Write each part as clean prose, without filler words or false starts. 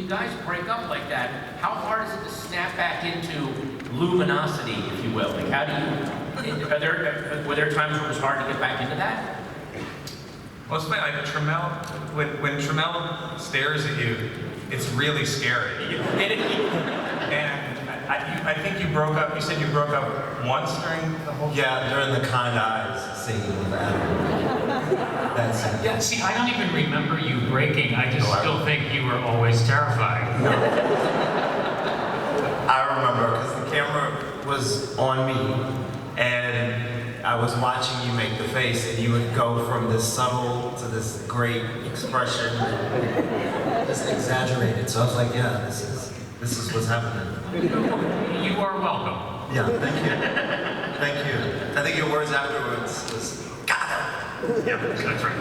you guys break up like that, how hard is it to snap back into luminosity, if you will? Like, how do you, were there times where it was hard to get back into that? Well, it's funny, like Trammell, when Trammell stares at you, it's really scary. And I think you broke up, you said you broke up once during the whole show? Yeah, during the kind eyes scene with Adam. That's it. Yeah, see, I don't even remember you breaking. I just still think you were always terrified. I remember because the camera was on me and I was watching you make the face and you would go from this subtle to this great expression, just exaggerated. So I was like, yeah, this is what's happening. You are welcome. Yeah, thank you. Thank you. I think your words afterwards was, got it. Yeah, that's right.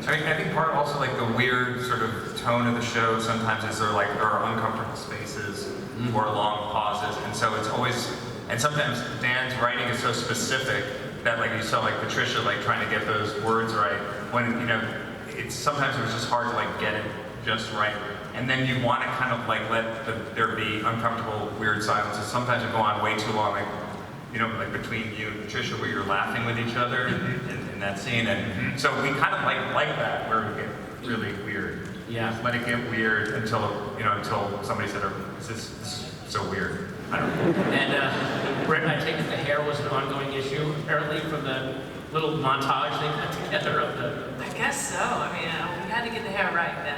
I think part also like the weird sort of tone of the show sometimes is there are uncomfortable spaces or long pauses, and so it's always, and sometimes Dan's writing is so specific that like you saw like Patricia like trying to get those words right when sometimes it was just hard to like get it just right, and then you want to kind of like let there be uncomfortable weird silences. Sometimes it go on way too long, like between you and Patricia where you're laughing with each other in that scene, and so we kind of like that where it get really weird. Yeah. Let it get weird until somebody said, "This is so weird." I don't know. And Brett, I take it the hair was an ongoing issue, apparently, from the little montage they put together of the... I guess so. I mean, we had to get the hair right then.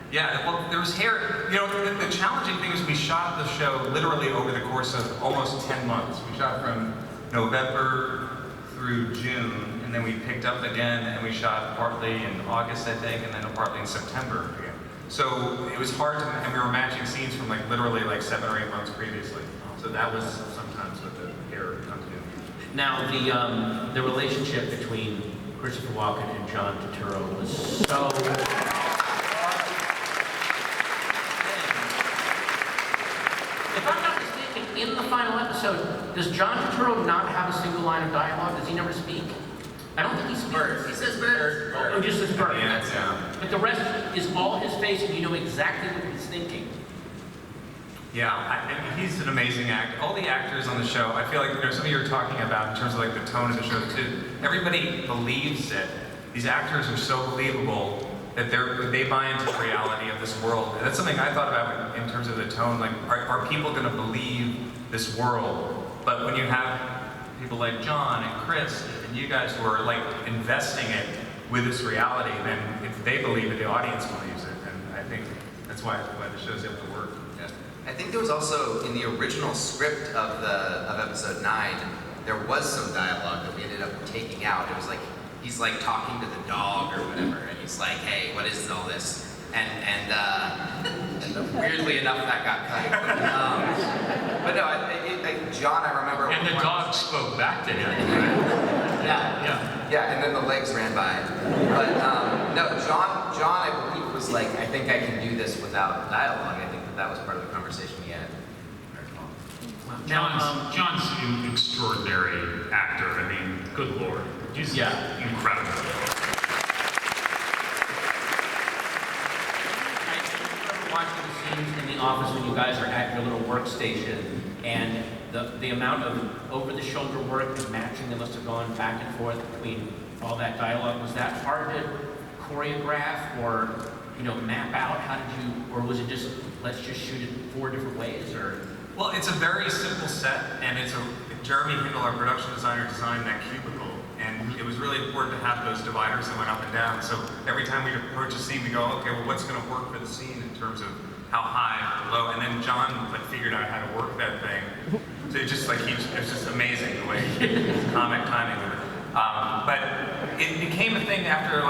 Yeah, well, there was hair. The challenging thing is we shot the show literally over the course of almost 10 months. We shot from November through June, and then we picked up again, and we shot partly in August, I think, and then partly in September again. So it was hard to, and we were matching scenes from like literally like 7 or 8 months previously. So that was sometimes what the hair comes to. Now, the relationship between Christopher Walken and John Turturro was so... If I'm not mistaken, in the final episode, does John Turturro not have a single line of dialogue? Does he never speak? I don't think he speaks. Bird. He says bird. Oh, he just says bird. Yeah. But the rest is all his face, and you know exactly what he's thinking. Yeah, he's an amazing actor. All the actors on the show, I feel like something you were talking about in terms of like the tone of the show too. Everybody believes it. These actors are so believable that they buy into the reality of this world. And that's something I thought about in terms of the tone. Like, are people going to believe this world? But when you have people like John and Chris and you guys who are like investing it with this reality, then if they believe it, the audience believes it. And I think that's why the show's able to work. Yeah. I think there was also, in the original script of episode 9, there was some dialogue that we ended up taking out. It was like, he's like talking to the dog or whatever, and he's like, hey, what is all this? And weirdly enough, that got cut. But no, John, I remember... And the dog spoke back to him, right? Yeah, and then the legs ran by. But no, John, I believe, was like, I think I can do this without dialogue. I think that was part of the conversation we had. John's an extraordinary actor. I mean, good Lord. He's incredible. Watching the scenes in the office when you guys are at your little workstation, and the amount of over-the-shoulder work and matching that must have gone back and forth between all that dialogue. Was that hard to choreograph or map out? How did you, or was it just let's just shoot it 4 different ways? Or Well, it's a very simple set, and Jeremy Hindle, our production designer, designed that cubicle. And it was really important to have those dividers that went up and down. So every time we approach a scene, we go, okay, well, what's going to work for the scene in terms of how high or low? And then John figured out how to work that thing. So it's just it's just amazing the way comic timing with it. But it became a thing after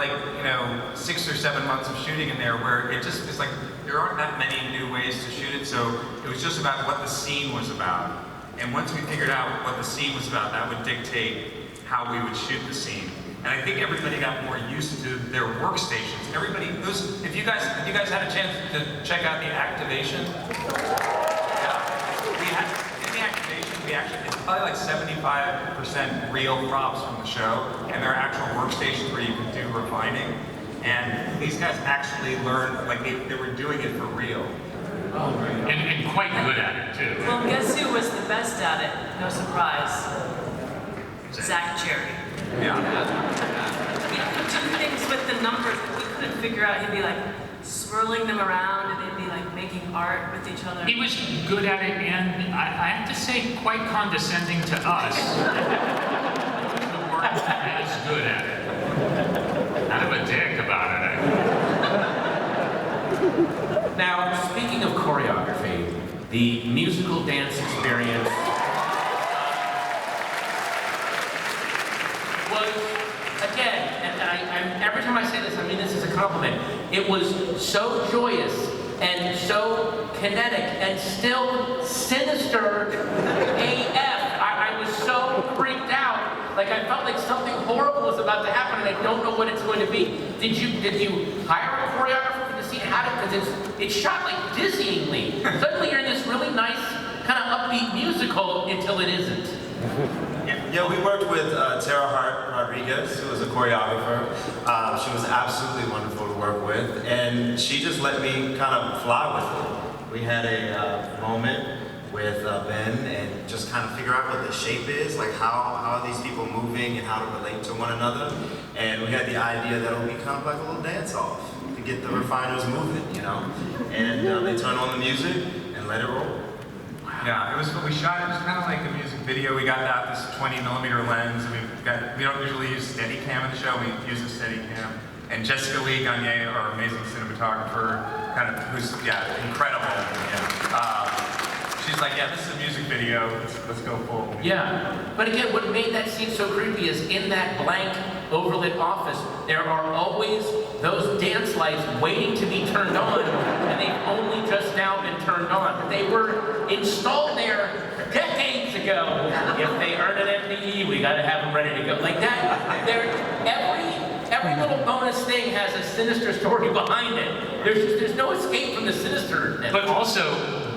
6 or 7 months of shooting in there, where it's like there aren't that many new ways to shoot it. So it was just about what the scene was about. And once we figured out what the scene was about, that would dictate how we would shoot the scene. And I think everybody got more used to their workstations. If you guys had a chance to check out the activation, in the activation, it's probably like 75% real props from the show, and there are actual workstations where you can do refining. And these guys actually learned, they were doing it for real. And quite good at it, too. Well, guess who was the best at it? No surprise. Zach Cherry. Yeah. He could do things with the numbers that we couldn't figure out. He'd be like swirling them around and they'd be like making art with each other. He was good at it, and I have to say, quite condescending to us. The work as good at it. Kind of a dick about it. Now, speaking of choreography, the musical dance experience was, again, and every time I say this, I mean this as a compliment, it was so joyous and so kinetic and still sinister AF. I was so freaked out. Like I felt like something horrible was about to happen and I don't know what it's going to be. Did you hire a choreographer for the scene? How did, because it's shot like dizzyingly. Suddenly you're in this really nice kind of upbeat musical until it isn't. Yeah, we worked with Tara Hart Rodriguez, who was a choreographer. She was absolutely wonderful to work with, and she just let me kind of fly with it. We had a moment with Ben and just kind of figure out what the shape is, like how are these people moving and how to relate to one another. And we had the idea that it would be kind of like a little dance-off to get the refiners moving, you know? And they turned on the music and let it roll. Yeah, it was what we shot. It was kind of like a music video. We got out this 20mm lens, and we don't usually use Steadicam in the show. We use a Steadicam. And Jessica Lee Gagne, our amazing cinematographer, who's incredible. She's like, yeah, this is a music video. Let's go full. Yeah, but again, what made that scene so creepy is in that blank, overlit office, there are always those dance lights waiting to be turned on, and they've only just now been turned on. They were installed there decades ago. If they earn an MPE, we gotta have them ready to go. Like that, every little bonus thing has a sinister story behind it. There's no escape from the sinister. But also,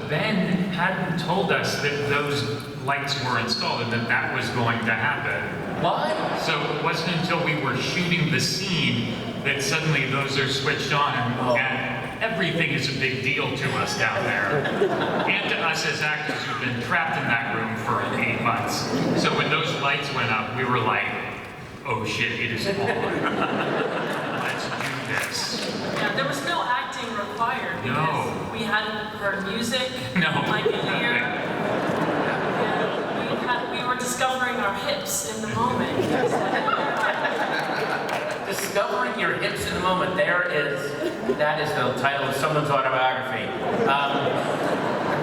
Ben hadn't told us that those lights were installed and that was going to happen. What? So it wasn't until we were shooting the scene that suddenly those are switched on, and everything is a big deal to us down there. And to us as actors who've been trapped in that room for 8 months. So when those lights went up, we were like, oh shit, it is on. Let's do this. Yeah, there was no acting required because we hadn't heard music in like a year. And we were discovering our hips in the moment. Discovering your hips in the moment. That is the title of someone's autobiography.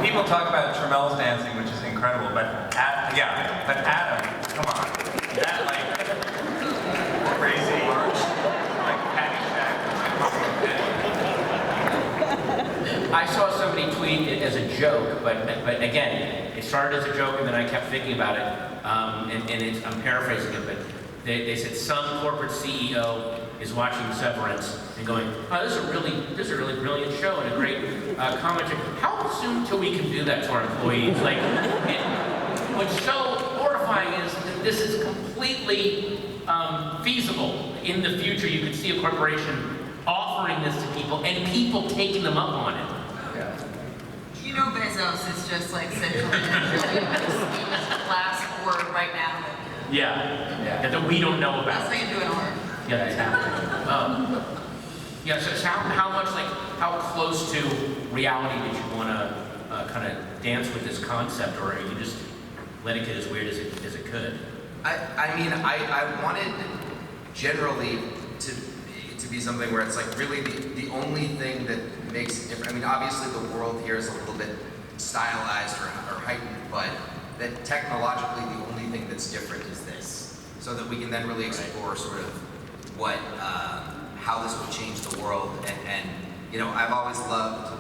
People talk about Tramel's dancing, which is incredible, but Adam, come on, that like crazy march, like Caddyshack. I saw somebody tweet it as a joke, but again, it started as a joke and then I kept thinking about it, and I'm paraphrasing it, but they said some corporate CEO is watching Severance and going, oh, this is a really brilliant show and a great commentary. How soon till we can do that to our employees? Like, what's so horrifying is that this is completely feasible. In the future, you could see a corporation offering this to people and people taking them up on it. You know Bezos is just like central to last word right now. Yeah. That we don't know That's about. how you do it hard. Yeah, that's happening. So how close to reality did you want to kind of dance with this concept, or you just let it get as weird as it could? I mean, I wanted generally to be something where it's like really the only thing that makes it different. I mean, obviously the world here is a little bit stylized or heightened, but that technologically the only thing that's different is this, so that we can then really explore sort of what, how this would change the world. And you know, I've always loved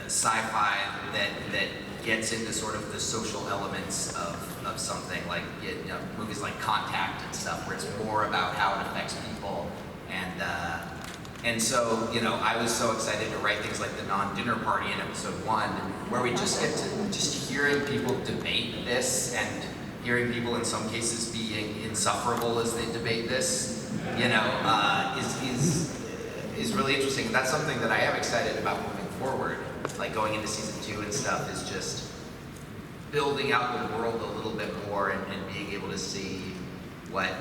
sci-fi that gets into sort of the social elements of something, like movies like Contact and stuff, where it's more about how it affects people. And so, you know, I was so excited to write things like the non-dinner party in episode 1, where we just get to just hearing people debate this, and hearing people in some cases being insufferable as they debate this, you know, is really interesting. That's something that I am excited about moving forward. like going into season 2 and stuff is just building out the world a little bit more and being able to see what,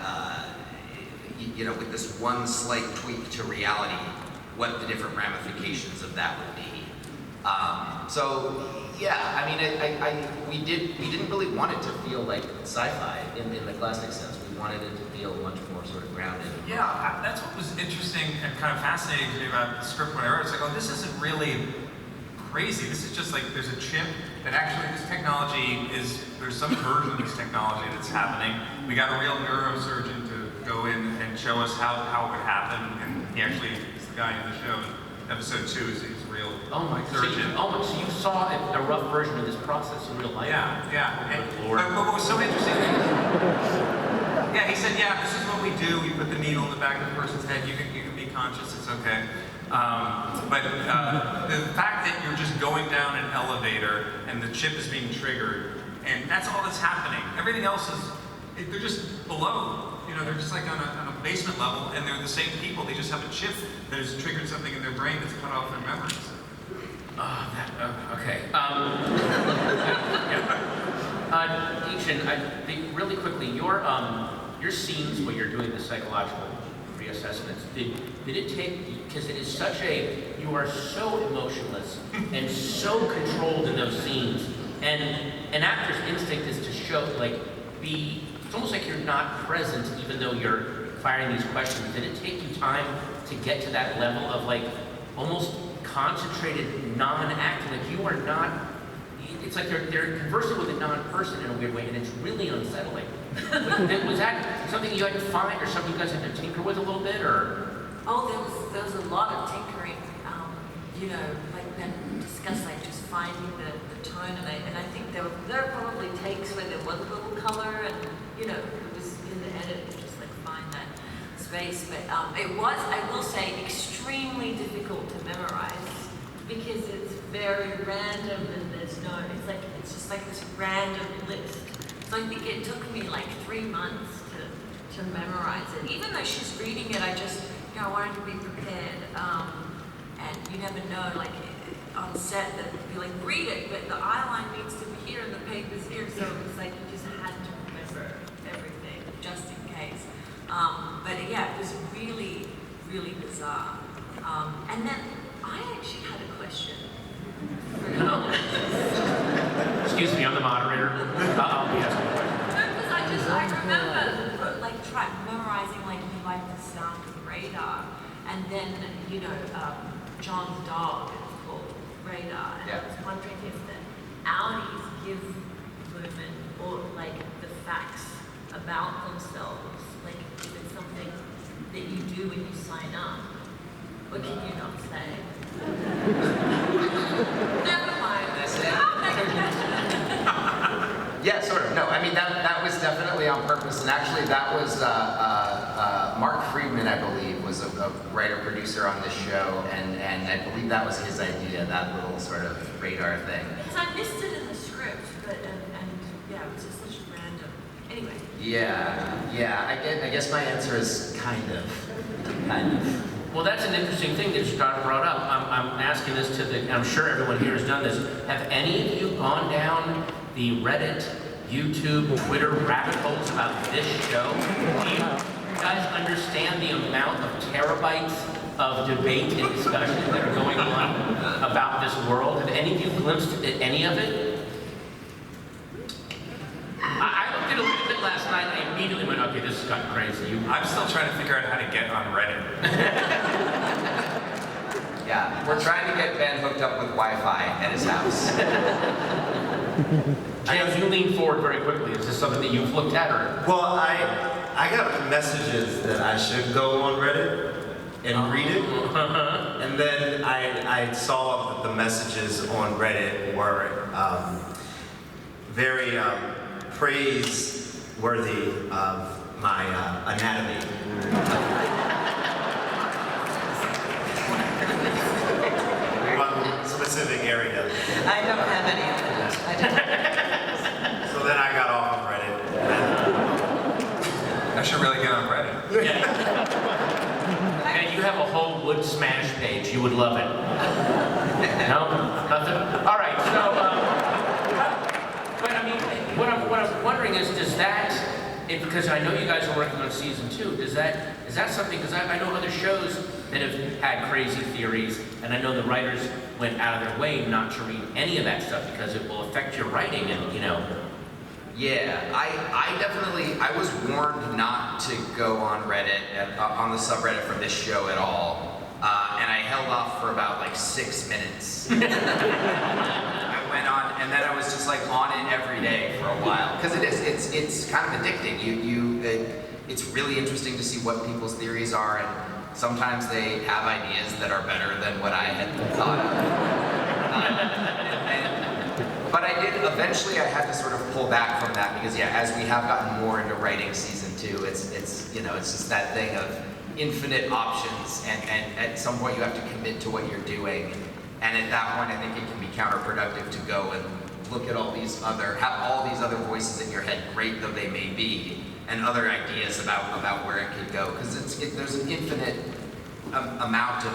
you know, with this one slight tweak to reality, what the different ramifications of that would be. So yeah, I mean, we didn't really want it to feel like sci-fi in the classic sense. We wanted it to feel much more sort of grounded. Yeah, that's what was interesting and kind of fascinating to me about the script when I wrote it. It's like, oh, this isn't really crazy. This is just like, there's a chip that actually this technology is, there's some version of this technology that's happening. We got a real neurosurgeon to go in and show us how it would happen, and he actually is the guy in the show. Episode 2 is a real surgeon. So you saw a rough version of this process in real life? Yeah. Good Lord. But what was so interesting, yeah, he said, yeah, this is what we do. We put the needle in the back of the person's head. You can be conscious. It's okay. But the fact that you're just going down an elevator and the chip is being triggered, and that's all that's happening. Everything else is, they're just below. You know, they're just like on a basement level, and they're the same people. They just have a chip that has triggered something in their brain that's cut off their memories. Okay. Ishan, really quickly, your scenes where you're doing the psychological reassessments, did it take, because it is such a, you are so emotionless and so controlled in those scenes, and an actor's instinct is to show, like, it's almost like you're not present even though you're firing these questions. Did it take you time to get to that level of, like, almost concentrated non-acting? Like, you are not, it's like they're conversing with a non-person in a weird way, and it's really unsettling. Was that something you had to find, or something you guys had to tinker with a little bit, or? Oh, there was a lot of tinkering. You know, like Ben discussed, like just finding the tone, and I think there were probably takes where there was a little color, and you know, it was in the edit, just like find that space. But it was, I will say, extremely difficult to memorize because it's very random, and it's just like this random list. So I think it took me like 3 months to memorize it. Even though she's reading it, I wanted to be prepared. And you never know, like on set, that you'd be like, read it, but the eye line needs to be here and the paper's here. So it was like you just had to remember everything just in case. But yeah, it was really, really bizarre. And then I actually had a question. Excuse me, I'm the moderator. I'll be asking a question. No, because I remember like memorizing, like you like the sound of radar, and then you know John's dog is called Radar, and I was wondering if the Audis give women or like the facts about themselves, like if it's something that you do when you sign up, or can you not say? Never mind. That's it. Yeah, sort of. No, I mean, that was definitely on purpose. And actually, that was Mark Friedman, I believe, was a writer-producer on this show. And I believe that was his idea, that little sort of radar thing. Because I missed it in the script, but, and yeah, it was just such random. Anyway. Yeah. I guess my answer is kind of. Well, that's an interesting thing that Scott brought up. I'm asking this to I'm sure everyone here has done this. Have any of you gone down the Reddit, YouTube, Twitter rabbit holes about this show? Do you guys understand the amount of terabytes of debate and discussion that are going on about this world? Have any of you glimpsed at any of it? I looked at a little bit last night and I immediately went, okay, this has gotten crazy. I'm still trying to figure out how to get on Reddit. Yeah, we're trying to get Ben hooked up with Wi-Fi at his house. James, you lean forward very quickly. Is this something that you've looked at, or? Well, I got messages that I should go on Reddit and read it. And then I saw that the messages on Reddit were very praiseworthy of my anatomy. One specific area. I don't have any of that. I don't. So then I got off of Reddit. I should really get on Reddit. Yeah. And you have a whole wood smash page. You would love it. No? Nothing? because I know you guys are working on season 2, is that something, because I know other shows that have had crazy theories, and I know the writers went out of their way not to read any of that stuff because it will affect your writing and, you know. Yeah, I was warned not to go on Reddit, on the subreddit for this show at all, and I held off for about like 6 minutes. I went on, and then I was just like on it every day for a while, because it's kind of addicting. It's really interesting to see what people's theories are, and sometimes they have ideas that are better than what I had thought of. But eventually I had to sort of pull back from that because, yeah, as we have gotten more into writing season 2, it's just that thing of infinite options, and at some point you have to commit to what you're doing. And at that point, I think it can be counterproductive to go and look at have all these other voices in your head, great though they may be, and other ideas about where it could go, because there's an infinite amount of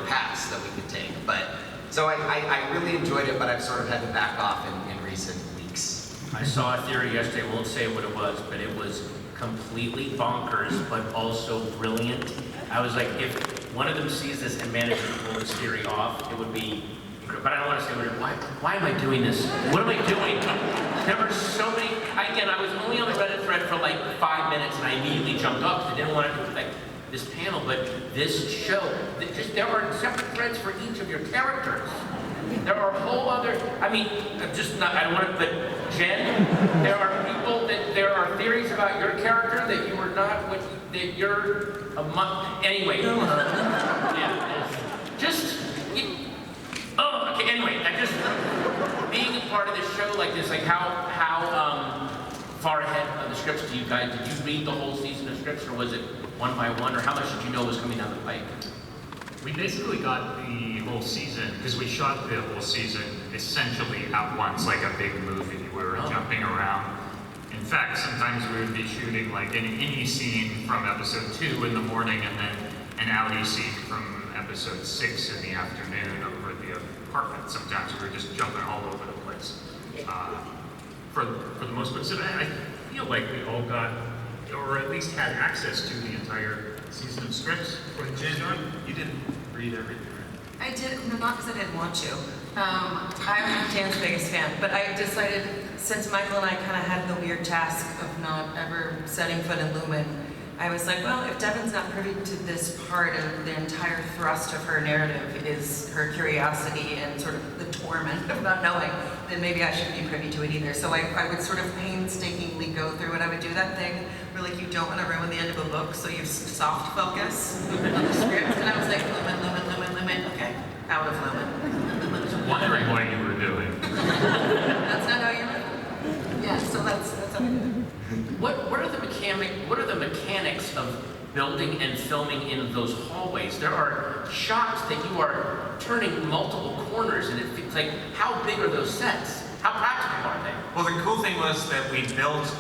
paths that we could take. But so I really enjoyed it, but I've sort of had to back off in recent weeks. I saw a theory yesterday, I won't say what it was, but it was completely bonkers, but also brilliant. I was like, if one of them sees this and manages to pull this theory off, it would be, but I don't want to say, why am I doing this? What am I doing? There were so many, I was only on the Reddit thread for like 5 minutes, and I immediately jumped off because I didn't want to do like this panel, but this show, there are separate threads for each of your characters. There are whole other, I don't want to, but Jen, there are theories about your character that you were not, that you're a month, anyway. Anyway, being a part of this show like this, like how far ahead of the scripts did you read the whole season of scripts, or was it one by one, or how much did you know was coming down the pike? We basically got the whole season, because we shot the whole season essentially at once, like a big movie. We were jumping around. In fact, sometimes we would be shooting like an innie scene from episode 2 in the morning, and then an outie scene from episode 6 in the afternoon over at the apartment. Sometimes we were just jumping all over the place. For the most part, so I feel like we all got, or at least had access to the entire season of scripts. Jen, you didn't read everything, right? I did, no, not because I didn't want to. I'm Dan's biggest fan, but I decided, since Michael and I kind of had the weird task of not ever setting foot in Lumen, I was like, well, if Devon's not privy to this part of the entire thrust of her narrative is her curiosity and sort of the torment of not knowing, then maybe I shouldn't be privy to it either. So I would sort of painstakingly go through it. I would do that thing where like you don't want to ruin the end of a book, so you soft focus on the script. And I was like, Lumen, okay, out of Lumen. I was wondering what you were doing. That's not how you live. Yeah, so that's how I did it. What are the mechanics of building and filming in those hallways? There are shots that you are turning multiple corners, and it feels like, how big are those sets? How practical are they? Well, the cool thing was that we built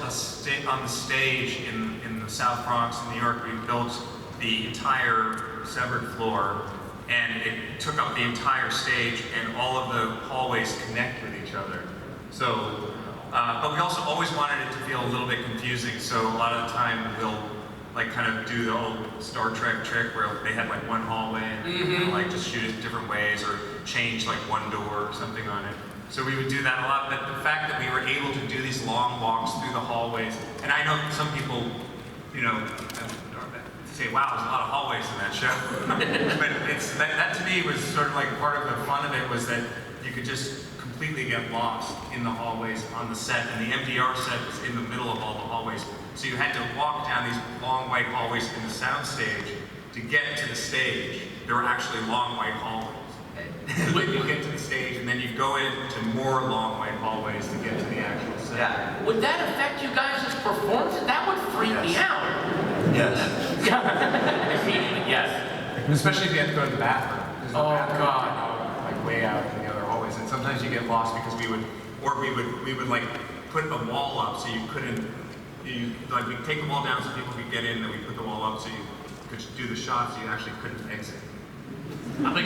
on the stage in the South Bronx in New York. We built the entire severed floor, and it took up the entire stage, and all of the hallways connect with each other. So. But we also always wanted it to feel a little bit confusing, so a lot of the time we'll like kind of do the old Star Trek trick where they had like one hallway and like just shoot it different ways or change like one door or something on it. So we would do that a lot, but the fact that we were able to do these long walks through the hallways, and I know some people, say, wow, there's a lot of hallways in that show. But that to me was sort of like part of the fun of it, was that you could just completely get lost in the hallways on the set, and the MDR set was in the middle of all the hallways. So you had to walk down these long white hallways in the sound stage to get to the stage. There were actually long white hallways. You get to the stage, and then you go into more long white hallways to get to the actual set. Yeah. Would that affect you guys' performance? That would freak me out. Yes. Yes. Especially if you have to go to the bathroom. There's no bathroom, God. like way out in the other hallways, and sometimes you get lost because we would like put a wall up so you couldn't. We'd take the wall down so people could get in, and we put the wall up so you could do the shots. So you actually couldn't exit. Like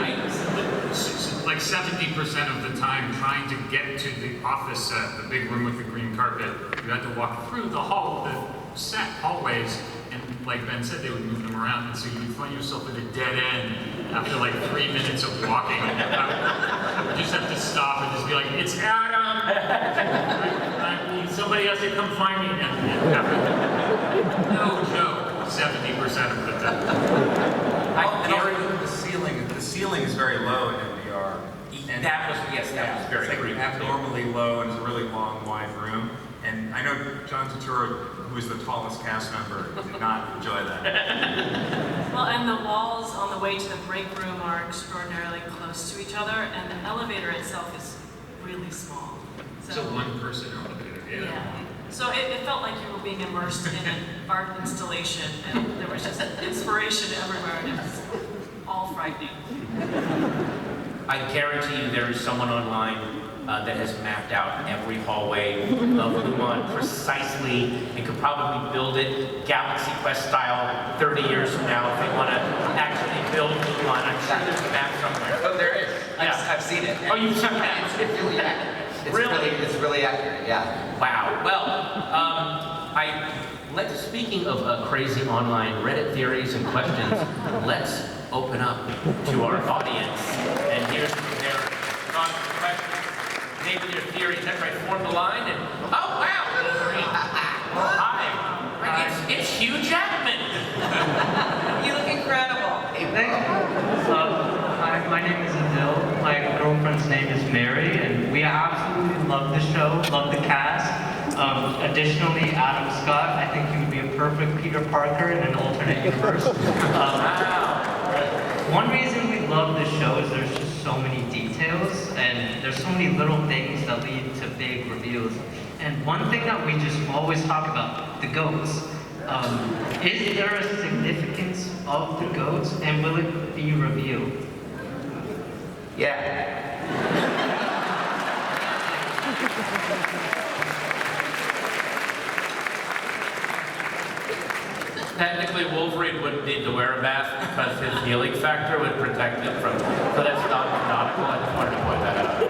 70% of the time, trying to get to the office set, the big room with the green carpet, you had to walk through the hall, set hallways, and like Ben said, they would move them around, and so you'd find yourself at a dead end after like 3 minutes of walking. I would just have to stop and just be like, "It's Adam! I need somebody else to come find me." And after, no joke, 70% of the time. And also the ceiling is very low in MBR. And That was very it's like creepy. abnormally low, and it's a really long, wide room. And I know John Turturro, who is the tallest cast member, did not enjoy that. Well, and the walls on the way to the break room are extraordinarily close to each other, and the elevator itself is really small. It's a one-person elevator, Yeah. So it felt like you were being immersed in an art installation, and there was just inspiration everywhere, and it was all frightening. I guarantee you there is someone online that has mapped out every hallway of Lumon precisely and could probably build it Galaxy Quest style 30 years from now if they want to actually build Lumon. I'm sure there's a map somewhere. Oh, there is. Yeah. I've seen it. Oh, you've seen that? It's really accurate. Really? It's really accurate, yeah. Wow. Well, speaking of crazy online Reddit theories and questions, let's open up to our audience. And here's their questions. Maybe their theories. That's right. Form the line and oh wow, Wolverine. Hi. It's Hugh Jackman. You look incredible. Hey, hi, my name is Adil. My girlfriend's name is Mary, and we absolutely love the show, love the cast. Additionally, Adam Scott, I think he would be a perfect Peter Parker in an alternate universe. One reason we love the show is there's just so many details, and there's so many little things that lead to big reveals. And one thing that we just always talk about, the goats. Is there a significance of the goats, and will it be revealed? Yeah. Technically, Wolverine wouldn't need to wear a mask because his healing factor would protect him from. So that's not canonical. I just wanted to point that out.